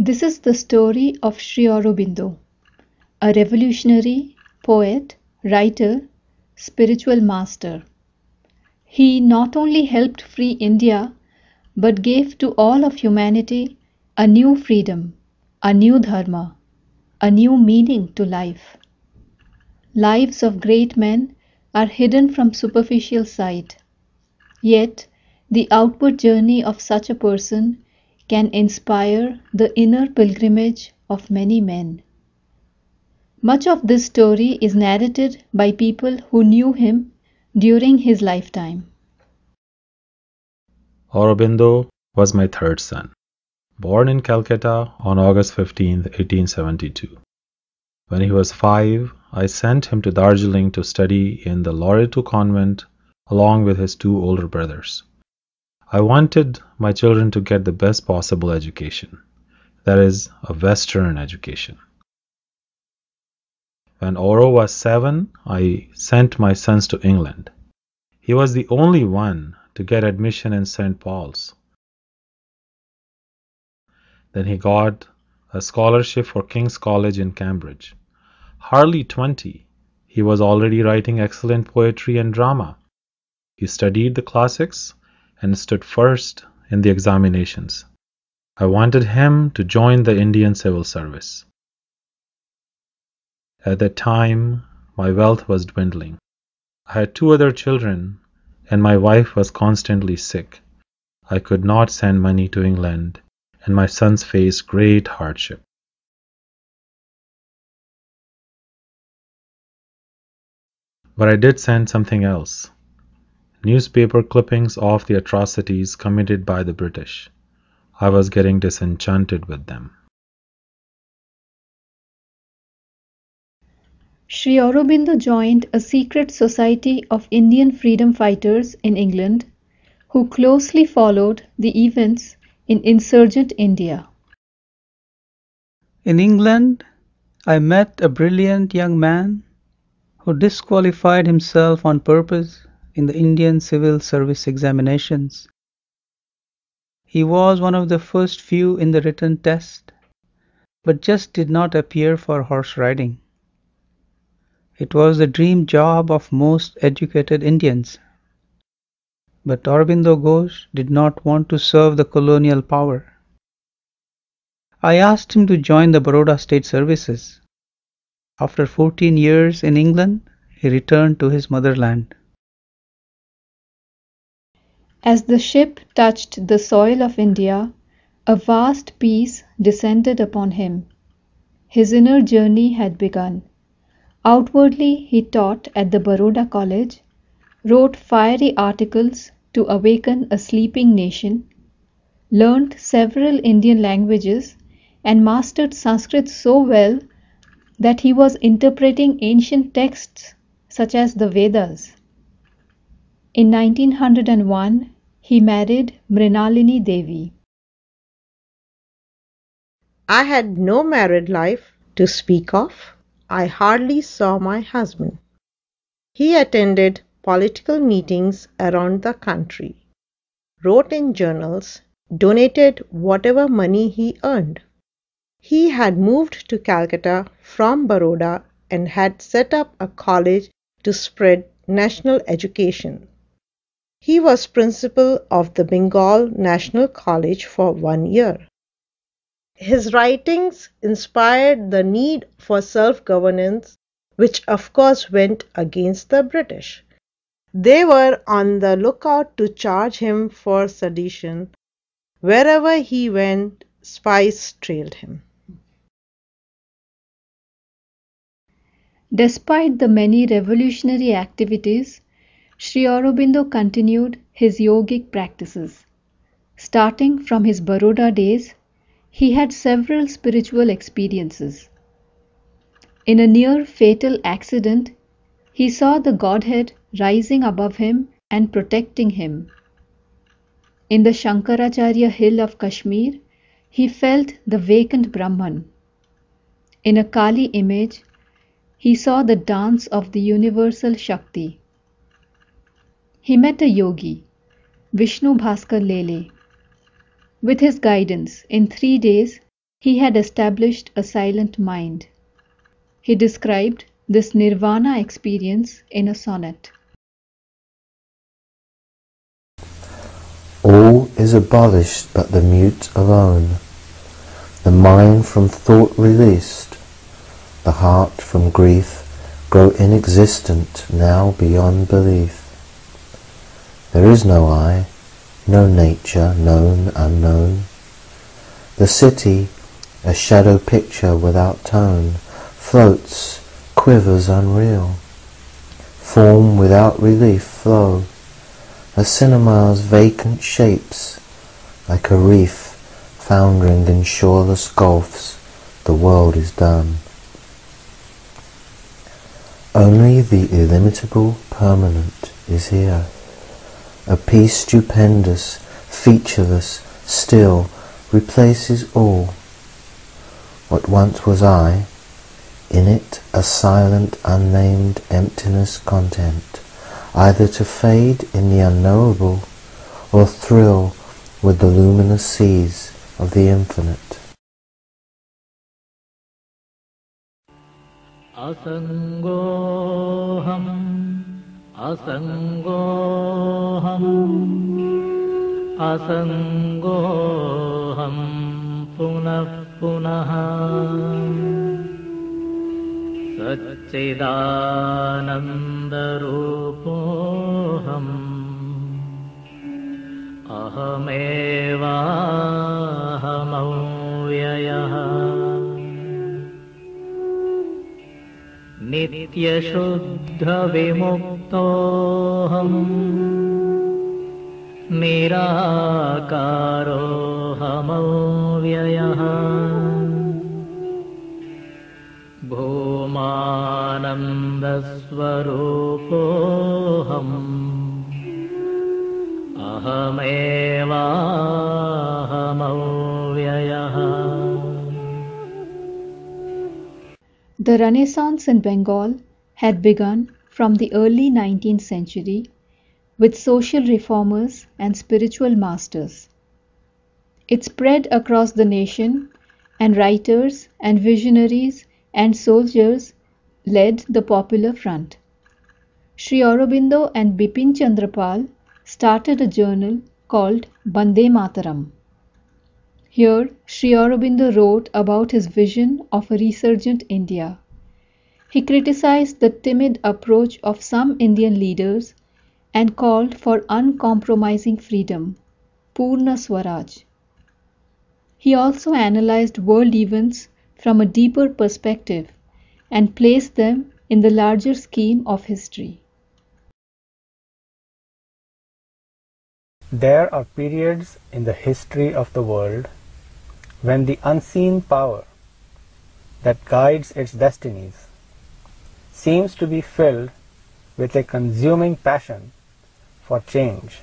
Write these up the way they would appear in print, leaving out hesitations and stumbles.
This is the story of Shri Aurobindo, a revolutionary, poet, writer, spiritual master. He not only helped free India but gave to all of humanity a new freedom, a new dharma, a new meaning to life. Lives of great men are hidden from superficial sight, yet the outward journey of such a person can inspire the inner pilgrimage of many men. Much of this story is narrated by people who knew him during his lifetime. Aurobindo was my third son, born in Calcutta on August 15, 1872. When he was 5, I sent him to Darjeeling to study in the Loreto convent along with his 2 older brothers. I wanted my children to get the best possible education, that is, a Western education. When Oro was 7, I sent my sons to England. He was the only one to get admission in St. Paul's. Then he got a scholarship for King's College in Cambridge. Hardly 20, he was already writing excellent poetry and drama. He studied the classics and stood first in the examinations. I wanted him to join the Indian civil service. At that time, my wealth was dwindling. I had 2 other children, and my wife was constantly sick. I could not send money to England, and my sons faced great hardship. But I did send something else. Newspaper clippings of the atrocities committed by the British. I was getting disenchanted with them. Shri Aurobindo joined a secret society of Indian freedom fighters in England who closely followed the events in insurgent India. In England, I met a brilliant young man who disqualified himself on purpose in the Indian civil service examinations. He was one of the first few in the written test, but just did not appear for horse riding. It was the dream job of most educated Indians. But Aurobindo Ghosh did not want to serve the colonial power. I asked him to join the Baroda State Services. After 14 years in England, he returned to his motherland. As the ship touched the soil of India, a vast peace descended upon him. His inner journey had begun. Outwardly, he taught at the Baroda College, wrote fiery articles to awaken a sleeping nation, learnt several Indian languages, and mastered Sanskrit so well that he was interpreting ancient texts such as the Vedas. In 1901, he married Mrinalini Devi. I had no married life to speak of. I hardly saw my husband. He attended political meetings around the country, wrote in journals, donated whatever money he earned. He had moved to Calcutta from Baroda and had set up a college to spread national education. He was principal of the Bengal National College for 1 year. His writings inspired the need for self-governance, which of course went against the British. They were on the lookout to charge him for sedition. Wherever he went, spies trailed him. Despite the many revolutionary activities, Shri Aurobindo continued his yogic practices. Starting from his Baroda days, he had several spiritual experiences. In a near fatal accident, he saw the Godhead rising above him and protecting him. In the Shankaracharya hill of Kashmir, he felt the vacant Brahman. In a Kali image, he saw the dance of the universal Shakti. He met a yogi, Vishnu Bhaskar Lele. With his guidance, in 3 days, He had established a silent mind. He described this nirvana experience in a sonnet. All is abolished but the mute alone, the mind from thought released, the heart from grief grow inexistent now beyond belief. There is no I, no nature, known, unknown. The city, a shadow picture without tone, floats, quivers unreal. Form without relief flow, a cinema's vacant shapes, like a reef foundering in shoreless gulfs, the world is done. Only the illimitable permanent is here, a peace stupendous, featureless, still, replaces all. What once was I, in it a silent, unnamed emptiness content, either to fade in the unknowable, or thrill with the luminous seas of the infinite. Asangoham, asangoham, asangoham, punah punaha, Satchidanandarupoham, ahamevahamavyayah, Nitya-shuddha vimuktoham, Nirakarohamavyayah, Bhumanandasvarupoham, Ahamevahamavyayah. The Renaissance in Bengal had begun from the early 19th century with social reformers and spiritual masters. It spread across the nation, and writers and visionaries and soldiers led the popular front. Shri Aurobindo and Bipin Chandrapal started a journal called Bande Mataram. Here, Shri Aurobindo wrote about his vision of a resurgent India. He criticized the timid approach of some Indian leaders and called for uncompromising freedom, Purna Swaraj. He also analyzed world events from a deeper perspective and placed them in the larger scheme of history. There are periods in the history of the world when the unseen power that guides its destinies seems to be filled with a consuming passion for change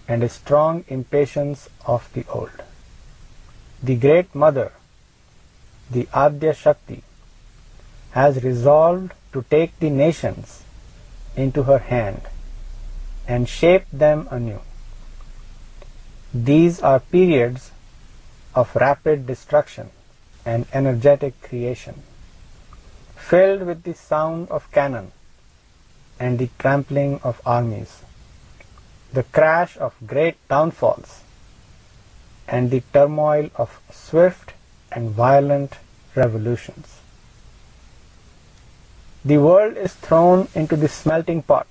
and a strong impatience of the old. The Great Mother, the Adya Shakti, has resolved to take the nations into her hand and shape them anew. These are periods of rapid destruction and energetic creation, filled with the sound of cannon and the trampling of armies, the crash of great downfalls, and the turmoil of swift and violent revolutions. The world is thrown into the smelting pot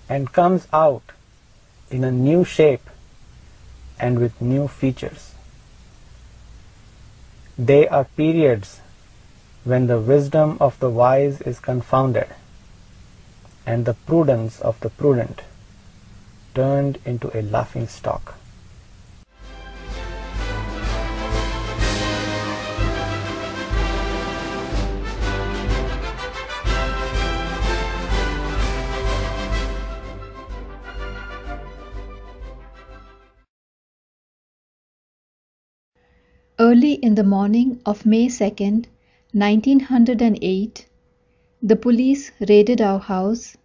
and comes out in a new shape and with new features. They are periods when the wisdom of the wise is confounded and the prudence of the prudent turned into a laughing stock. Early in the morning of May 2nd, 1908, the police raided our house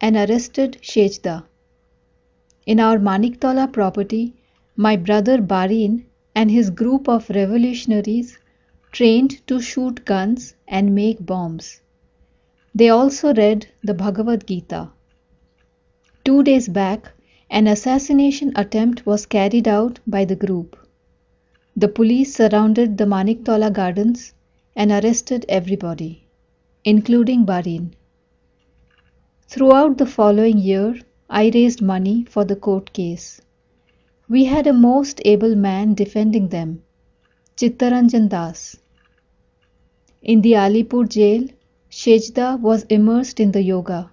and arrested Shejda. In our Maniktola property, my brother Barin and his group of revolutionaries trained to shoot guns and make bombs. They also read the Bhagavad Gita. 2 days back, an assassination attempt was carried out by the group. The police surrounded the Maniktola gardens and arrested everybody, including Barin. Throughout the following year, I raised money for the court case. We had a most able man defending them, Chittaranjan Das. In the Alipur jail, Shejda was immersed in the yoga.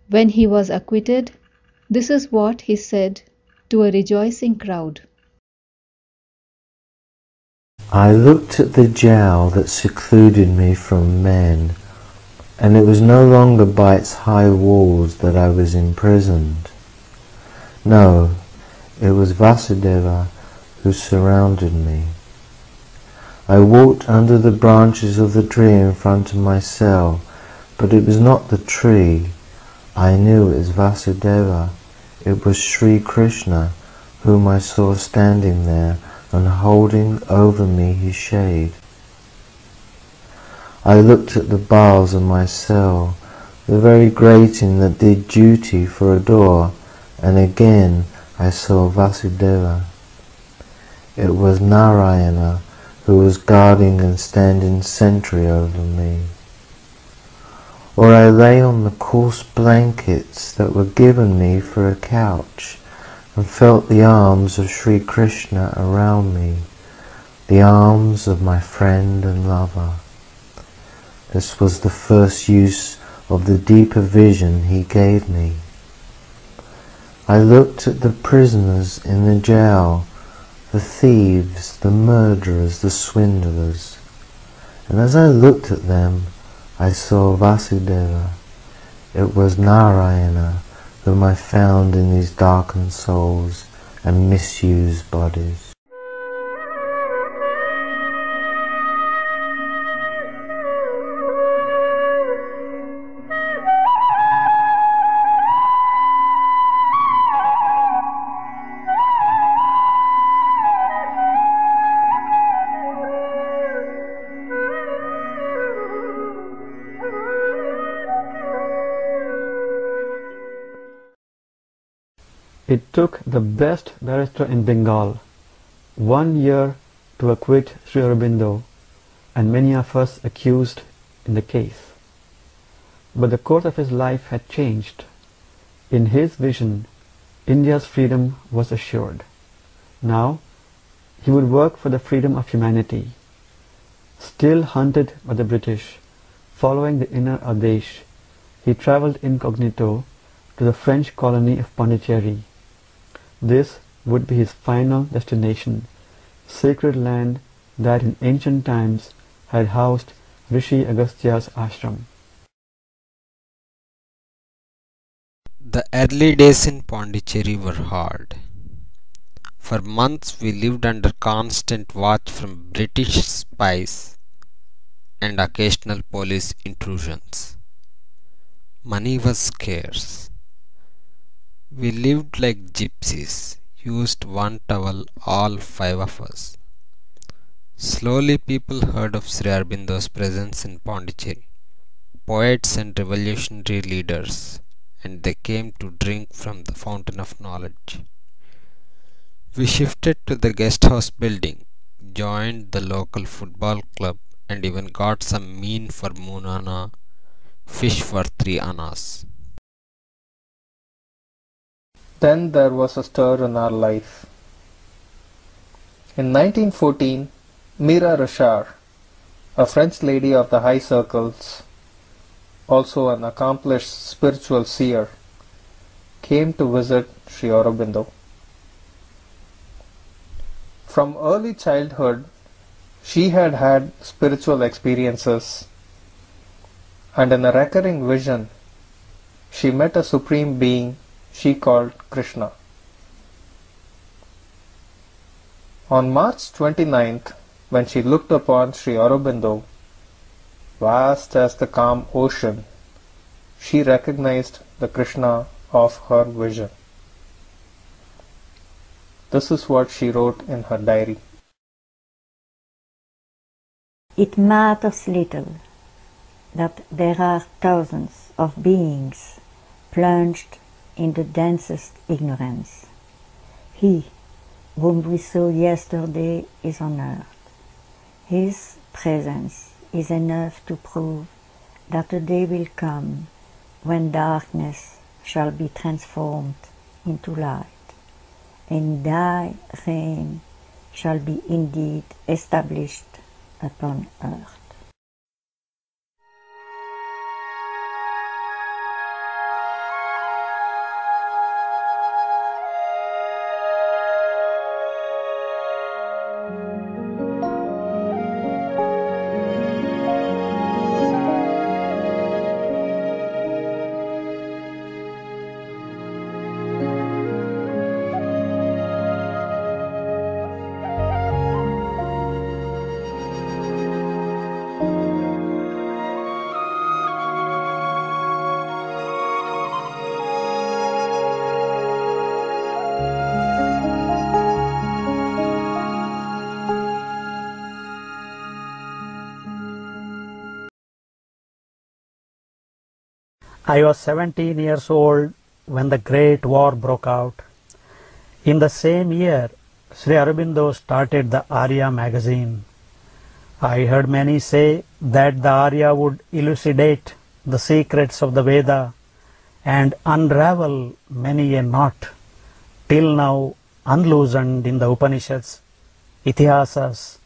When he was acquitted, this is what he said to a rejoicing crowd. I looked at the jail that secluded me from men, and it was no longer by its high walls that I was imprisoned. No, it was Vasudeva who surrounded me. I walked under the branches of the tree in front of my cell, but it was not the tree. I knew it was Vasudeva. It was Sri Krishna, whom I saw standing there and holding over me his shade. I looked at the bars of my cell, the very grating that did duty for a door, and again I saw Vasudeva. It was Narayana who was guarding and standing sentry over me. Or I lay on the coarse blankets that were given me for a couch and felt the arms of Sri Krishna around me, the arms of my friend and lover. This was the first use of the deeper vision he gave me. I looked at the prisoners in the jail, the thieves, the murderers, the swindlers, and as I looked at them, I saw Vasudeva. It was Narayana whom I found in these darkened souls and misused bodies. It took the best barrister in Bengal 1 year to acquit Shri Aurobindo and many of us accused in the case. But the course of his life had changed. In his vision, India's freedom was assured. Now, he would work for the freedom of humanity. Still hunted by the British, following the inner Adesh, he travelled incognito to the French colony of Pondicherry. This would be his final destination, sacred land that in ancient times had housed Rishi Agastya's ashram. The early days in Pondicherry were hard. For months we lived under constant watch from British spies and occasional police intrusions. Money was scarce. We lived like gypsies, used one towel, all 5 of us. Slowly people heard of Sri Aurobindo's presence in Pondicherry, poets and revolutionary leaders, and they came to drink from the fountain of knowledge. We shifted to the guest house building, joined the local football club, and even got some mean for Moonana fish for 3 annas. Then there was a stir in our life. In 1914, Mira Richard, a French lady of the high circles, also an accomplished spiritual seer, came to visit Sri Aurobindo. From early childhood, she had had spiritual experiences, and in a recurring vision, she met a supreme being she called Krishna. On March 29th, when she looked upon Sri Aurobindo, vast as the calm ocean, she recognized the Krishna of her vision. This is what she wrote in her diary. It matters little that there are thousands of beings plunged in the densest ignorance. He whom we saw yesterday is on earth. His presence is enough to prove that a day will come when darkness shall be transformed into light, and thy reign shall be indeed established upon earth. I was 17 years old when the Great War broke out. In the same year, Shri Aurobindo started the Arya magazine. I heard many say that the Arya would elucidate the secrets of the Veda and unravel many a knot, till now unloosened in the Upanishads, Itihasas,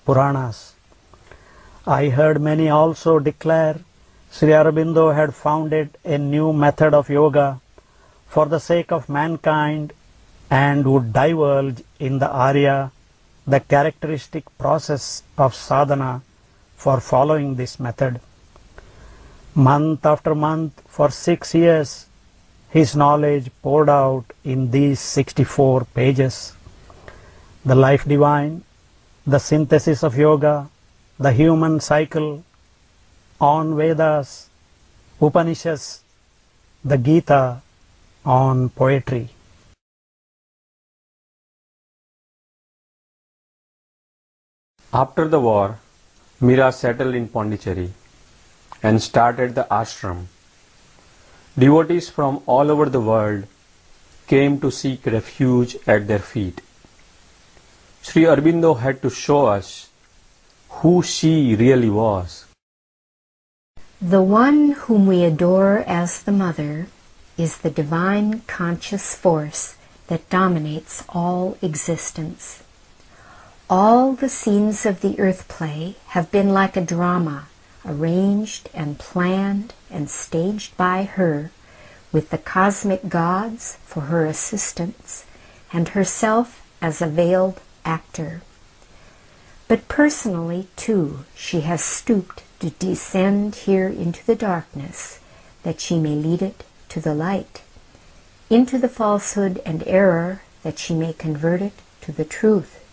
Puranas. I heard many also declare Shri Aurobindo had founded a new method of yoga for the sake of mankind and would divulge in the Arya the characteristic process of sadhana for following this method. Month after month, for 6 years, his knowledge poured out in these 64 pages. The life divine, the synthesis of yoga, the human cycle, on Vedas, Upanishads, the Gita, on poetry. After the war, Mira settled in Pondicherry and started the ashram. Devotees from all over the world came to seek refuge at their feet. Shri Aurobindo had to show us who she really was. The one whom we adore as the Mother is the divine conscious force that dominates all existence. All the scenes of the earth play have been like a drama, arranged and planned and staged by her, with the cosmic gods for her assistants and herself as a veiled actor. But personally, too, she has stooped to descend here into the darkness, that she may lead it to the light, into the falsehood and error, that she may convert it to the truth,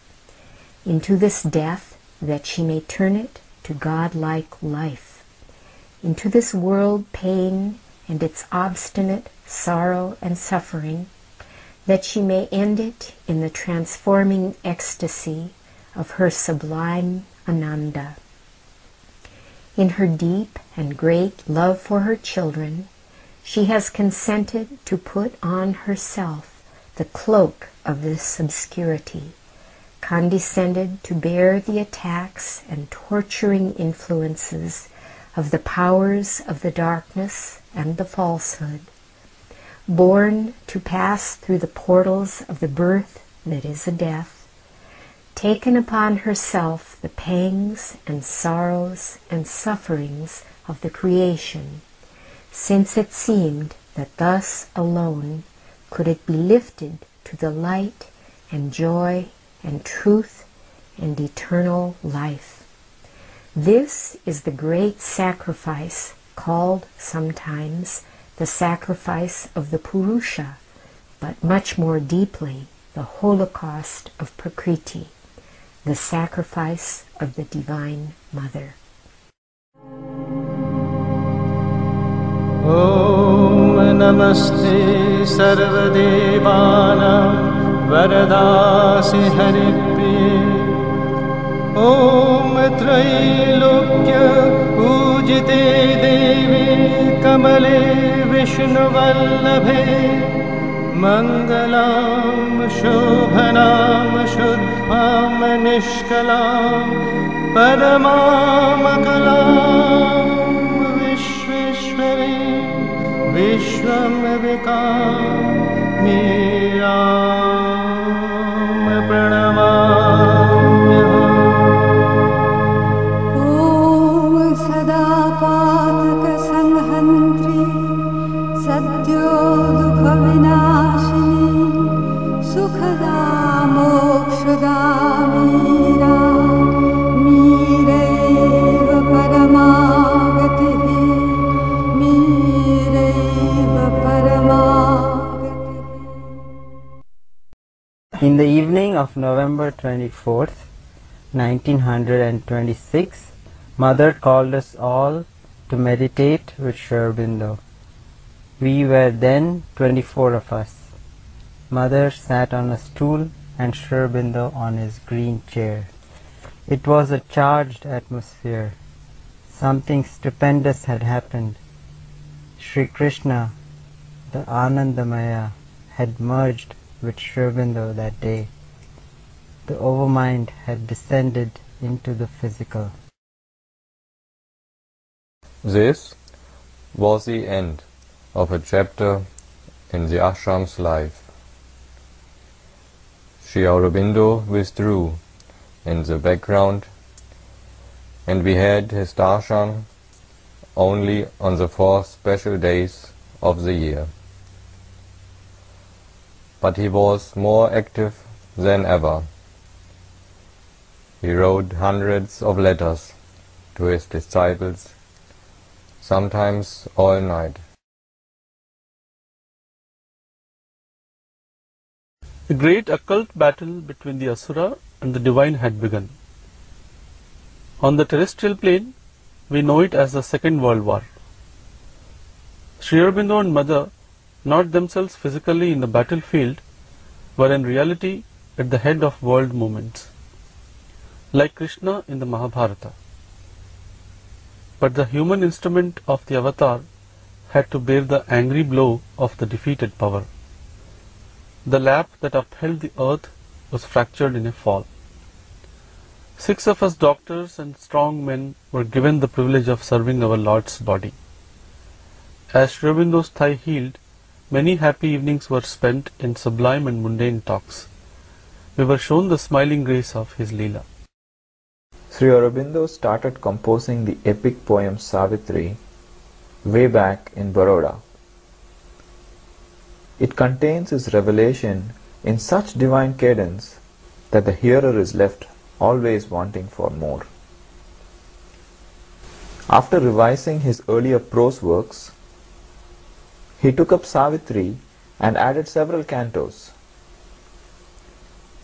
into this death, that she may turn it to God-like life, into this world pain and its obstinate sorrow and suffering, that she may end it in the transforming ecstasy of her sublime Ananda. In her deep and great love for her children, she has consented to put on herself the cloak of this obscurity, condescended to bear the attacks and torturing influences of the powers of the darkness and the falsehood, born to pass through the portals of the birth that is a death, taken upon herself the pangs and sorrows and sufferings of the creation, since it seemed that thus alone could it be lifted to the light and joy and truth and eternal life. This is the great sacrifice, called sometimes the sacrifice of the Purusha, but much more deeply the holocaust of Prakriti, the sacrifice of the Divine Mother. Om Namaste Sarvadevanam वरदासि हरिप्रिये ॐ त्रैलोक्य पूजिते देवी कमले विष्णुवल्लभे मङ्गलां शोभनां शुद्धां निष्कलां परमामकलां विश्वेश्वरी विश्वम्भविकां प्रणमाम्यहम् सदा पातकसंहन्त्री सद्यो दुःखविनाशिनी सुखदा Mokshada Meera मीरैव परमागतिः मीरैव परमागतिः. In the evening of November 24th, 1926, Mother called us all to meditate with Shri Aurobindo. We were then 24 of us. Mother sat on a stool and Shri Aurobindo on his green chair. It was a charged atmosphere. Something stupendous had happened. Sri Krishna, the Anandamaya, had merged with Shri Aurobindo that day. The overmind had descended into the physical. This was the end of a chapter in the ashram's life. Shri Aurobindo withdrew in the background, and we had his darshan only on the 4 special days of the year. But he was more active than ever. He wrote hundreds of letters to his disciples, sometimes all night. The great occult battle between the Asura and the divine had begun. On the terrestrial plane, we know it as the Second World War. Shri Aurobindo and Mother, not themselves physically in the battlefield, were in reality at the head of world movements, like Krishna in the Mahabharata. But the human instrument of the avatar had to bear the angry blow of the defeated power. The lap that upheld the earth was fractured in a fall. 6 of us doctors and strong men were given the privilege of serving our Lord's body. As Shri Aurobindo's thigh healed, many happy evenings were spent in sublime and mundane talks. We were shown the smiling grace of his Leela. Shri Aurobindo started composing the epic poem Savitri way back in Baroda. It contains his revelation in such divine cadence that the hearer is left always wanting for more. After revising his earlier prose works, he took up Savitri and added several cantos.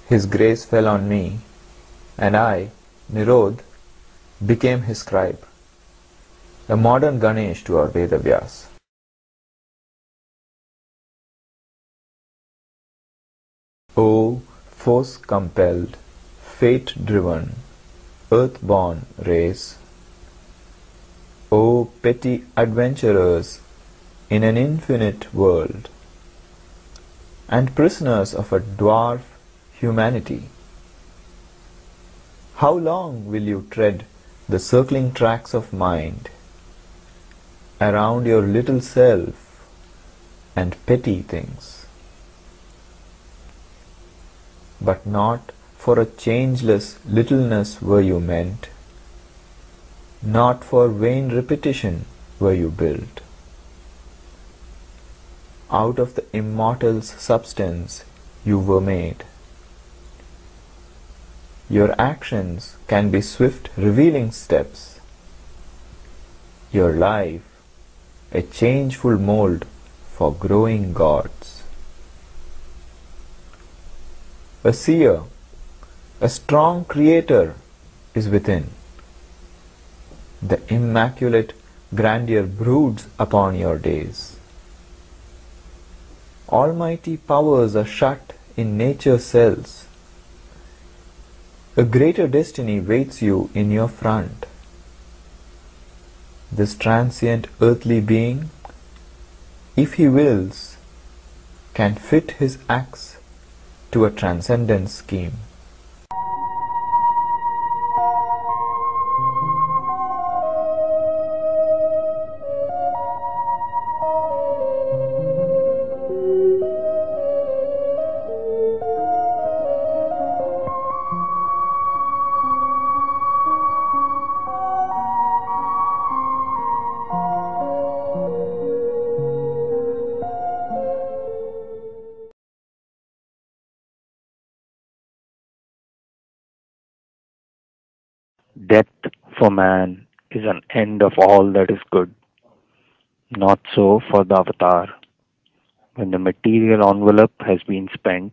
His grace fell on me, and I, Nirod, became his scribe, a modern Ganesh to our Vedavyas. O force-compelled, fate-driven, earth-born race, O petty adventurers in an infinite world, and prisoners of a dwarf humanity, how long will you tread the circling tracks of mind around your little self and petty things? But not for a changeless littleness were you meant, not for vain repetition were you built. Out of the immortal's substance you were made. Your actions can be swift revealing steps. Your life a changeful mold for growing gods. A seer, a strong creator is within. The immaculate grandeur broods upon your days. Almighty powers are shut in nature's cells. A greater destiny waits you in your front. This transient earthly being, if he wills, can fit his axe to a transcendent scheme. Death for man is an end of all that is good. Not so for the avatar. When the material envelope has been spent,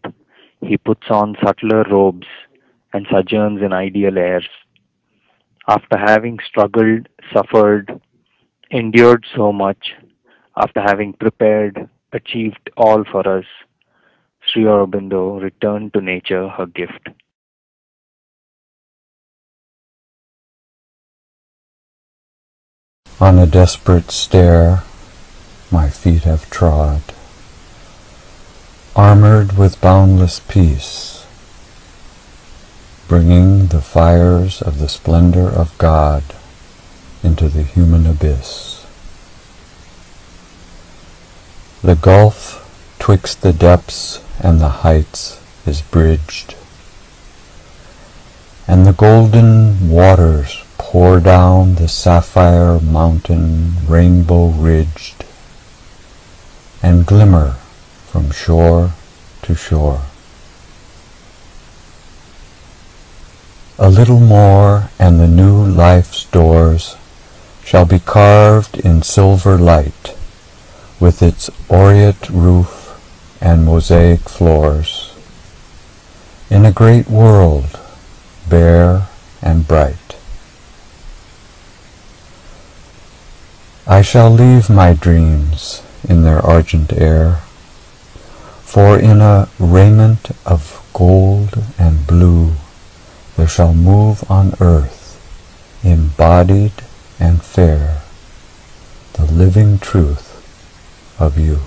he puts on subtler robes and sojourns in ideal airs. After having struggled, suffered, endured so much, after having prepared, achieved all for us, Sri Aurobindo returned to nature her gift. On a desperate stair my feet have trod, armored with boundless peace, bringing the fires of the splendor of God into the human abyss. The gulf twixt the depths and the heights is bridged, and the golden waters pour down the sapphire mountain rainbow-ridged, and glimmer from shore to shore. A little more, and the new life's doors shall be carved in silver light, with its aureate roof and mosaic floors, in a great world, bare and bright. I shall leave my dreams in their argent air, for in a raiment of gold and blue there shall move on earth, embodied and fair, the living truth of you.